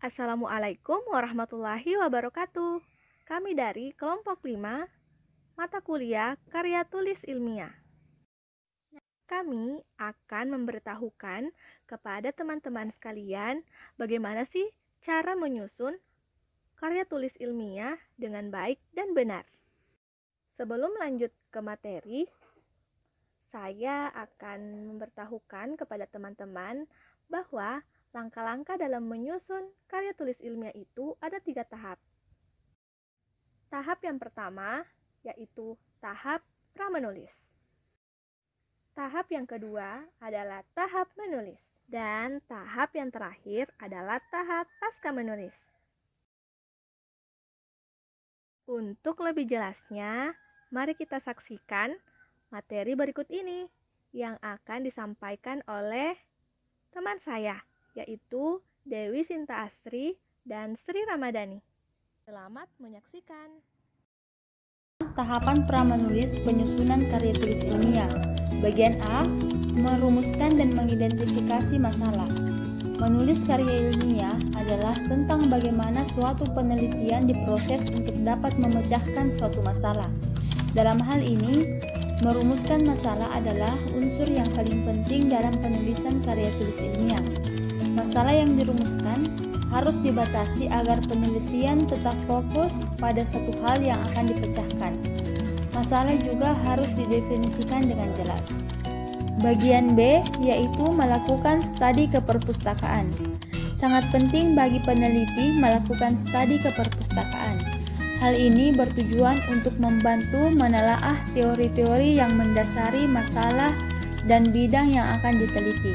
Assalamualaikum warahmatullahi wabarakatuh. Kami dari kelompok 5, mata kuliah karya tulis ilmiah. Kami akan memberitahukan kepada teman-teman sekalian bagaimana sih cara menyusun karya tulis ilmiah dengan baik dan benar. Sebelum lanjut ke materi, saya akan memberitahukan kepada teman-teman bahwa langkah-langkah dalam menyusun karya tulis ilmiah itu ada 3 tahap. Tahap yang pertama yaitu tahap pra-menulis. Tahap yang kedua adalah tahap menulis. Dan tahap yang terakhir adalah tahap pasca menulis. Untuk lebih jelasnya, mari kita saksikan materi berikut ini yang akan disampaikan oleh teman saya, yaitu Dewi Sinta Astri dan Sri Ramadhani. Selamat menyaksikan. Tahapan pra-menulis penyusunan karya tulis ilmiah. Bagian A, merumuskan dan mengidentifikasi masalah. Menulis karya ilmiah adalah tentang bagaimana suatu penelitian diproses untuk dapat memecahkan suatu masalah. Dalam hal ini, merumuskan masalah adalah unsur yang paling penting dalam penulisan karya tulis ilmiah. Masalah yang dirumuskan harus dibatasi agar penelitian tetap fokus pada satu hal yang akan dipecahkan. Masalah juga harus didefinisikan dengan jelas. Bagian B yaitu melakukan studi ke perpustakaan. Sangat penting bagi peneliti melakukan studi ke perpustakaan. Hal ini bertujuan untuk membantu menelaah teori-teori yang mendasari masalah dan bidang yang akan diteliti.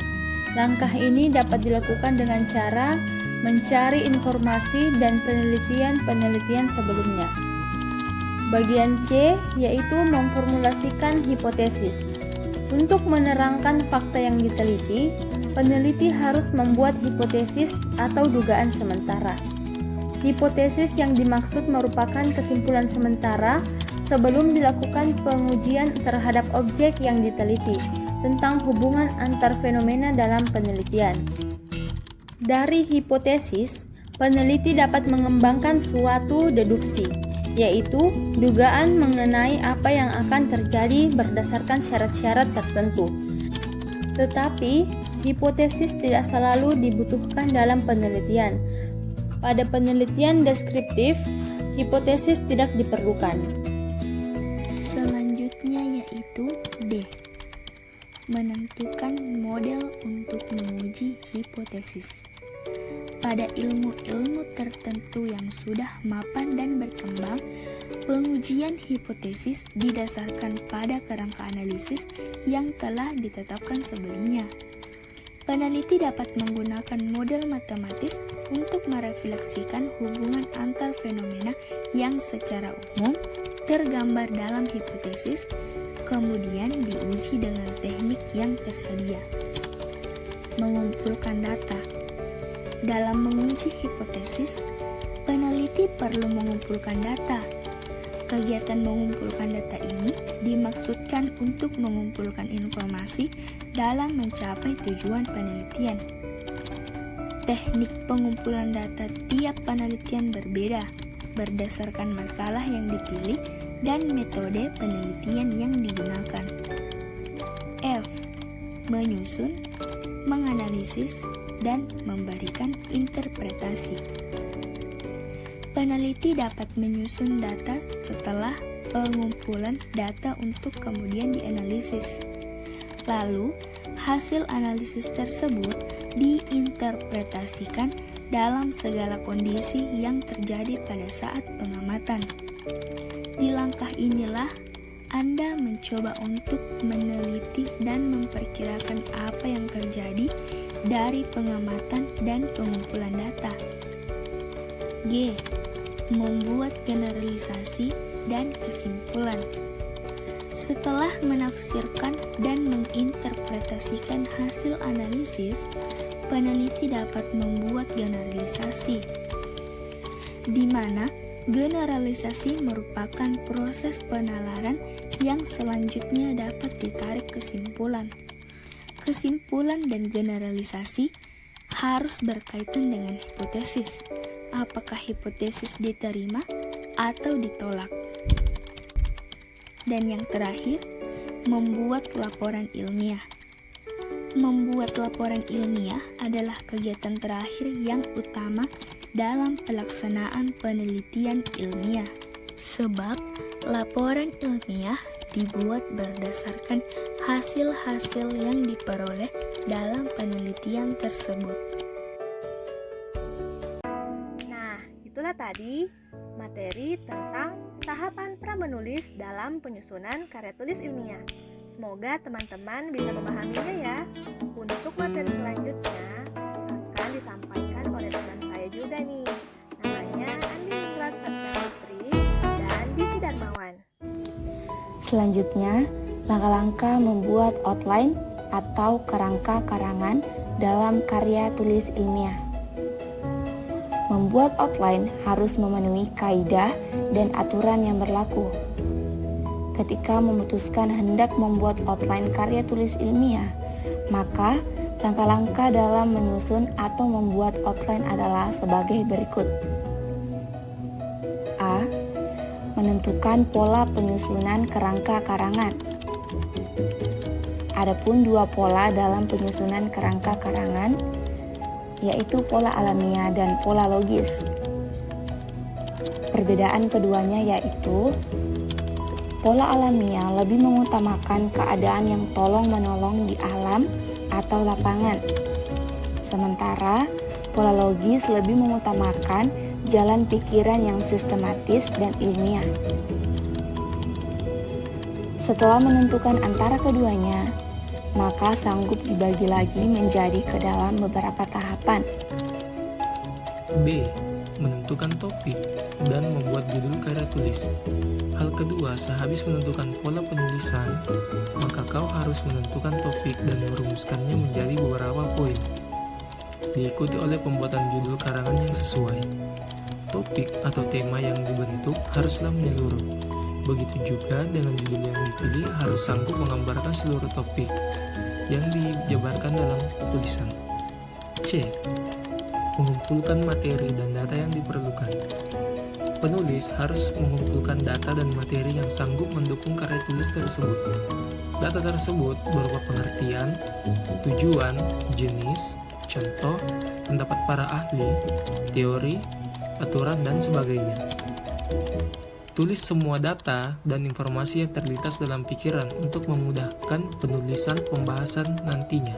Langkah ini dapat dilakukan dengan cara mencari informasi dan penelitian-penelitian sebelumnya. Bagian C yaitu memformulasikan hipotesis. Untuk menerangkan fakta yang diteliti, peneliti harus membuat hipotesis atau dugaan sementara. Hipotesis yang dimaksud merupakan kesimpulan sementara sebelum dilakukan pengujian terhadap objek yang diteliti tentang hubungan antar fenomena dalam penelitian. Dari hipotesis, peneliti dapat mengembangkan suatu deduksi, yaitu dugaan mengenai apa yang akan terjadi berdasarkan syarat-syarat tertentu. Tetapi, hipotesis tidak selalu dibutuhkan dalam penelitian. Pada penelitian deskriptif, hipotesis tidak diperlukan. Selanjutnya yaitu D. Menentukan model untuk menguji hipotesis. Pada ilmu-ilmu tertentu yang sudah mapan dan berkembang, pengujian hipotesis didasarkan pada kerangka analisis yang telah ditetapkan sebelumnya. Peneliti dapat menggunakan model matematis untuk merefleksikan hubungan antar fenomena yang secara umum tergambar dalam hipotesis, kemudian diuji dengan teknik yang tersedia. Mengumpulkan data. Dalam menguji hipotesis, peneliti perlu mengumpulkan data. Kegiatan mengumpulkan data ini dimaksudkan untuk mengumpulkan informasi dalam mencapai tujuan penelitian. Teknik pengumpulan data tiap penelitian berbeda berdasarkan masalah yang dipilih dan metode penelitian yang digunakan. F. Menyusun, menganalisis, dan memberikan interpretasi. Peneliti dapat menyusun data setelah pengumpulan data untuk kemudian dianalisis. Lalu, hasil analisis tersebut diinterpretasikan dalam segala kondisi yang terjadi pada saat pengamatan. Di langkah inilah Anda mencoba untuk meneliti dan memperkirakan apa yang terjadi dari pengamatan dan pengumpulan data. G. Membuat generalisasi dan kesimpulan. Setelah menafsirkan dan menginterpretasikan hasil analisis, peneliti dapat membuat generalisasi, di mana generalisasi merupakan proses penalaran yang selanjutnya dapat ditarik kesimpulan. Kesimpulan dan generalisasi harus berkaitan dengan hipotesis. Apakah hipotesis diterima atau ditolak? Dan yang terakhir, membuat laporan ilmiah. Membuat laporan ilmiah adalah kegiatan terakhir yang utama dalam pelaksanaan penelitian ilmiah. Sebab laporan ilmiah dibuat berdasarkan hasil-hasil yang diperoleh dalam penelitian tersebut. Nah, itulah tadi materi tentang tahapan pra-menulis dalam penyusunan karya tulis ilmiah. Semoga teman-teman bisa memahaminya ya. Untuk materi selanjutnya akan disampaikan oleh teman saya juga nih. Namanya Andi Ningrat Satya dan Diki Darmawan. Selanjutnya, langkah-langkah membuat outline atau kerangka karangan dalam karya tulis ilmiah. Membuat outline harus memenuhi kaidah dan aturan yang berlaku. Ketika memutuskan hendak membuat outline karya tulis ilmiah, maka langkah-langkah dalam menyusun atau membuat outline adalah sebagai berikut. A. Menentukan pola penyusunan kerangka karangan. Adapun dua pola dalam penyusunan kerangka karangan, yaitu pola alamiah dan pola logis. Perbedaan keduanya yaitu pola alamiah lebih mengutamakan keadaan yang tolong-menolong di alam atau lapangan. Sementara pola logis lebih mengutamakan jalan pikiran yang sistematis dan ilmiah. Setelah menentukan antara keduanya, maka sanggup dibagi lagi menjadi ke dalam beberapa tahapan. B. Menentukan topik dan membuat judul karya tulis. Hal kedua, sehabis menentukan pola penulisan, maka kau harus menentukan topik dan merumuskannya menjadi beberapa poin. Diikuti oleh pembuatan judul karangan yang sesuai. Topik atau tema yang dibentuk haruslah menyeluruh. Begitu juga dengan judul yang dipilih harus sanggup menggambarkan seluruh topik yang dijabarkan dalam tulisan. C. Mengumpulkan materi dan data yang diperlukan. Penulis harus mengumpulkan data dan materi yang sanggup mendukung karya tulis tersebut. Data tersebut berupa pengertian, tujuan, jenis, contoh, pendapat para ahli, teori, aturan, dan sebagainya. Tulis semua data dan informasi yang terlintas dalam pikiran untuk memudahkan penulisan pembahasan nantinya.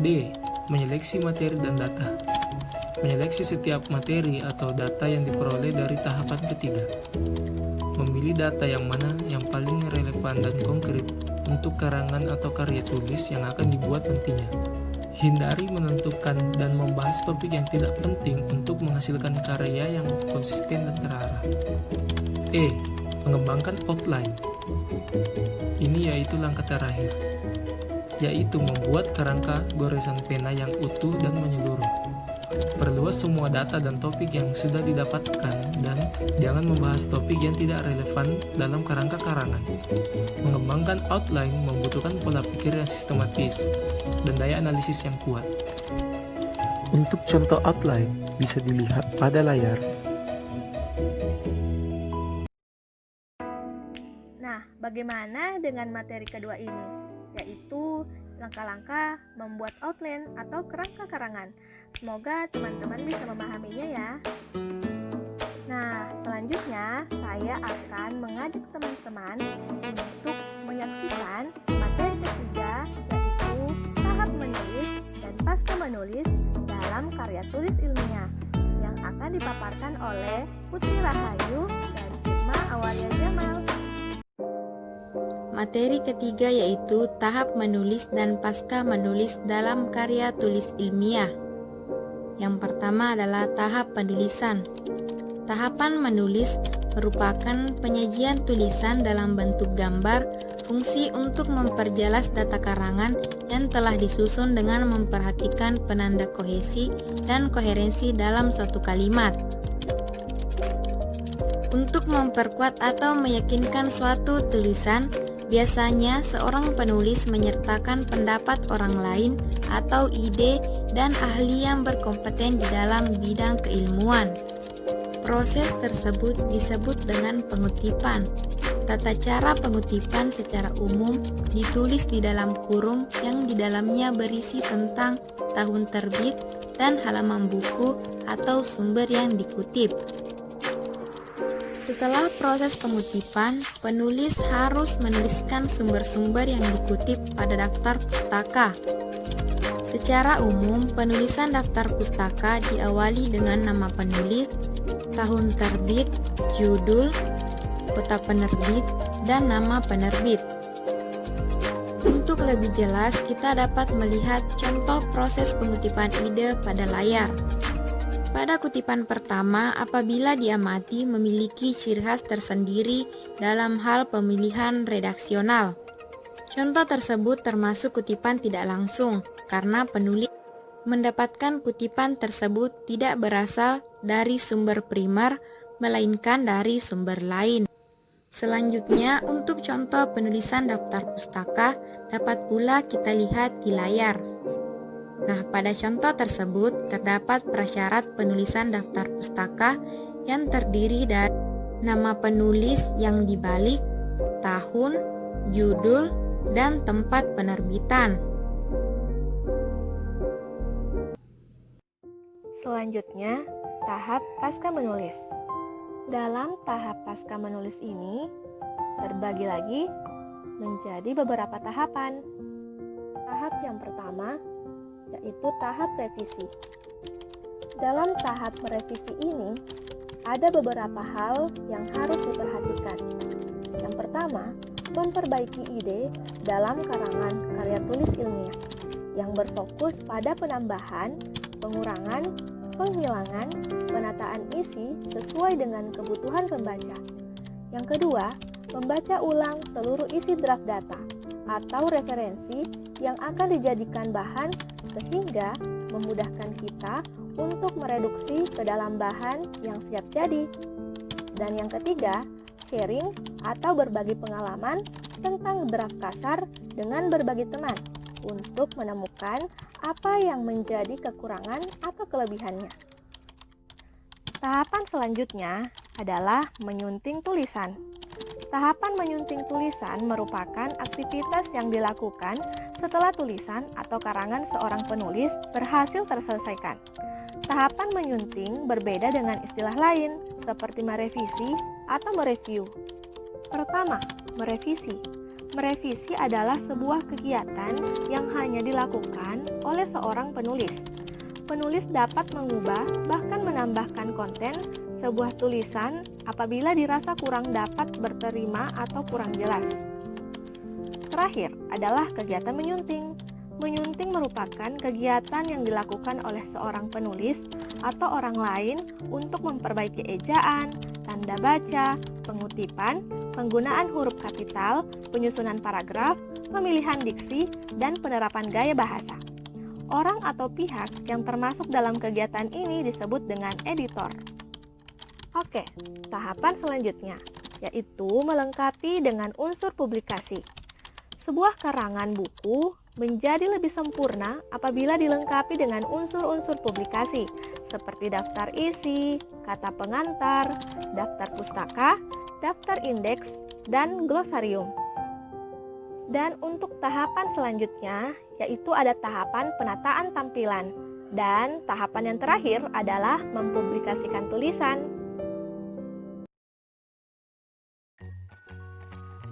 D. Menyeleksi materi dan data. Menyeleksi setiap materi atau data yang diperoleh dari tahapan ketiga. Memilih data yang mana yang paling relevan dan konkret untuk karangan atau karya tulis yang akan dibuat nantinya. Hindari menentukan dan membahas topik yang tidak penting untuk menghasilkan karya yang konsisten dan terarah. E. Mengembangkan outline. Ini yaitu langkah terakhir, yaitu membuat kerangka goresan pena yang utuh dan menyeluruh. Perluas semua data dan topik yang sudah didapatkan dan jangan membahas topik yang tidak relevan dalam kerangka karangan. Mengembangkan outline membutuhkan pola pikir yang sistematis dan daya analisis yang kuat. Untuk contoh outline bisa dilihat pada layar. Nah, bagaimana dengan materi kedua ini? Yaitu langkah-langkah membuat outline atau kerangka karangan. Semoga teman-teman bisa memahaminya ya. Nah, selanjutnya saya akan mengajak teman-teman untuk menyaksikan materi ketiga, yaitu tahap menulis dan pasca menulis dalam karya tulis ilmiah yang akan dipaparkan oleh Putri Rahayu dan Irma Awalia Jamal. Materi ketiga yaitu tahap menulis dan pasca menulis dalam karya tulis ilmiah. Yang pertama adalah tahap penulisan. Tahapan menulis merupakan penyajian tulisan dalam bentuk gambar, fungsi untuk memperjelas data karangan yang telah disusun dengan memperhatikan penanda kohesi dan koherensi dalam suatu kalimat. Untuk memperkuat atau meyakinkan suatu tulisan, Biasanya seorang penulis menyertakan pendapat orang lain atau ide dan ahli yang berkompeten di dalam bidang keilmuan. Proses tersebut disebut dengan pengutipan. Tata cara pengutipan secara umum ditulis di dalam kurung yang di dalamnya berisi tentang tahun terbit dan halaman buku atau sumber yang dikutip. Setelah proses pengutipan, penulis harus menuliskan sumber-sumber yang dikutip pada daftar pustaka. Secara umum, penulisan daftar pustaka diawali dengan nama penulis, tahun terbit, judul, kota penerbit, dan nama penerbit. Untuk lebih jelas, kita dapat melihat contoh proses pengutipan ide pada layar. Pada kutipan pertama, apabila diamati memiliki ciri khas tersendiri dalam hal pemilihan redaksional. Contoh tersebut termasuk kutipan tidak langsung, karena penulis mendapatkan kutipan tersebut tidak berasal dari sumber primer, melainkan dari sumber lain. Selanjutnya, untuk contoh penulisan daftar pustaka, dapat pula kita lihat di layar. Nah, pada contoh tersebut terdapat prasyarat penulisan daftar pustaka yang terdiri dari nama penulis yang dibalik, tahun, judul, dan tempat penerbitan. Selanjutnya, tahap pasca menulis. Dalam tahap pasca menulis ini, terbagi lagi menjadi beberapa tahapan. Tahap yang pertama yaitu tahap revisi. Dalam tahap merevisi ini, ada beberapa hal yang harus diperhatikan. Yang pertama, memperbaiki ide dalam karangan karya tulis ilmiah yang berfokus pada penambahan, pengurangan, penghilangan, penataan isi sesuai dengan kebutuhan pembaca. Yang kedua, membaca ulang seluruh isi draft data atau referensi yang akan dijadikan bahan sehingga memudahkan kita untuk mereduksi ke dalam bahan yang siap jadi. Dan yang ketiga, sharing atau berbagi pengalaman tentang draft kasar dengan berbagai teman untuk menemukan apa yang menjadi kekurangan atau kelebihannya. Tahapan selanjutnya adalah menyunting tulisan. Tahapan menyunting tulisan merupakan aktivitas yang dilakukan setelah tulisan atau karangan seorang penulis berhasil terselesaikan. Tahapan menyunting berbeda dengan istilah lain seperti merevisi atau mereview. Pertama, merevisi. Merevisi adalah sebuah kegiatan yang hanya dilakukan oleh seorang penulis. Penulis dapat mengubah bahkan menambahkan konten sebuah tulisan apabila dirasa kurang dapat berterima atau kurang jelas. Terakhir adalah kegiatan menyunting. Menyunting merupakan kegiatan yang dilakukan oleh seorang penulis atau orang lain untuk memperbaiki ejaan, tanda baca, pengutipan, penggunaan huruf kapital, penyusunan paragraf, pemilihan diksi, dan penerapan gaya bahasa. Orang atau pihak yang termasuk dalam kegiatan ini disebut dengan editor. Oke, tahapan selanjutnya yaitu melengkapi dengan unsur publikasi. Sebuah karangan buku menjadi lebih sempurna apabila dilengkapi dengan unsur-unsur publikasi seperti daftar isi, kata pengantar, daftar pustaka, daftar indeks, dan glosarium. Dan untuk tahapan selanjutnya yaitu ada tahapan penataan tampilan, dan tahapan yang terakhir adalah mempublikasikan tulisan.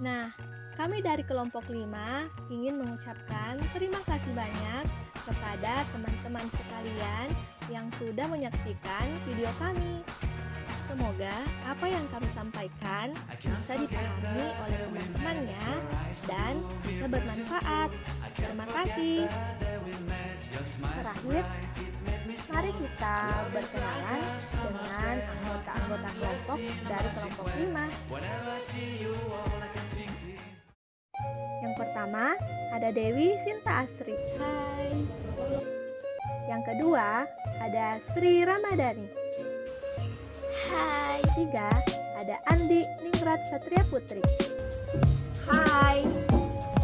Nah, kami dari kelompok 5 ingin mengucapkan terima kasih banyak kepada teman-teman sekalian yang sudah menyaksikan video kami. Semoga apa yang kami sampaikan bisa dipahami oleh teman-temannya dan bisa bermanfaat. Terima kasih. Terakhir, mari kita berkenalan dengan anggota-anggota kelompok dari kelompok 5. Yang pertama, ada Dewi Sinta Asri. Hai. Yang kedua, ada Sri Ramadhani. Hai. Ketiga, ada Andi Ningrat Satria Putri. Hai. Hai.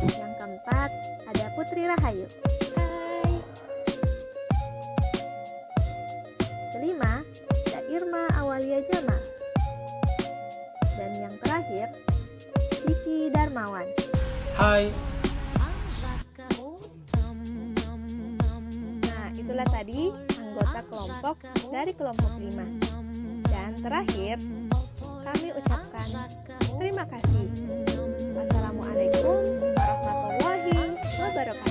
Yang keempat ada Putri Rahayu. Hai. Kelima ada Irma Awalia Jamal. Dan yang terakhir Diki Darmawan. Hai. Nah, itulah tadi anggota kelompok dari kelompok 5. Dan terakhir, kami ucapkan terima kasih. Wassalamualaikum warahmatullahi wabarakatuh.